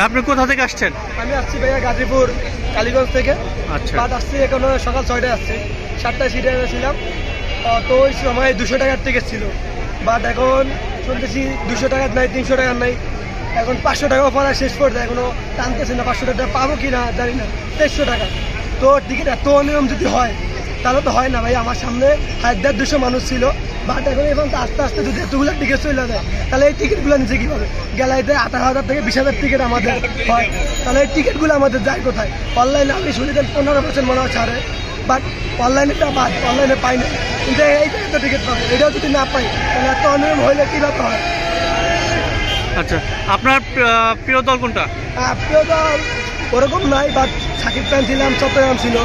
আপনি কোথা থেকে আসছেন? আমি আসছি ভাইয়া গাজীপুর কালীগঞ্জ থেকে। আচ্ছা, বাট আসছি এখন সকাল 6টায় আসছি, 7টায় সিটে ছিলাম। তো ওই সময় 200 টাকার টিকিট ছিল, বাট এখন শুনতেছি 200 টাকার নাই, 300 টাকার নাই। এখন 500 টাকাও পড়া শেষ পড়ছে, এখনো টানতেছে না। 500 টাকা পাবো কি না জানি না। 2300 টাকা তো টিকিট এত অনিয়ম যদি হয় তাহলে তো হয় না ভাই। আমার সামনে 150-200 মানুষ ছিল, বাট এখন এখন তো আস্তে আস্তে যদি এতগুলো টিকিট চলে যায় তাহলে এই টিকিটগুলো নিচে কীভাবে? গেলাইতে 18,000 থেকে 20,000 টিকিট আমাদের হয়, তাহলে এই টিকিটগুলো আমাদের যায় কোথায়? অনলাইনে আমি শুনেছেন 15% মনে হয় ছাড়ে, বাট অনলাইনেটা বাদ, অনলাইনে পাই না। কিন্তু এই তো টিকিট পাবো, এটাও যদি না পাই তাহলে এত অনিয়ম হইলে কীভাবে হয়? আচ্ছা, আপনার প্রিয় দল কোনটা? প্রিয় দল ওরকম নাই, বাট সাকিব খান ছিলাম, চট্টগ্রাম ছিল,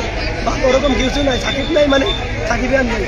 বাট ওরকম কিছু নাই। সাকিব নাই মানে সাকিব খান নেই।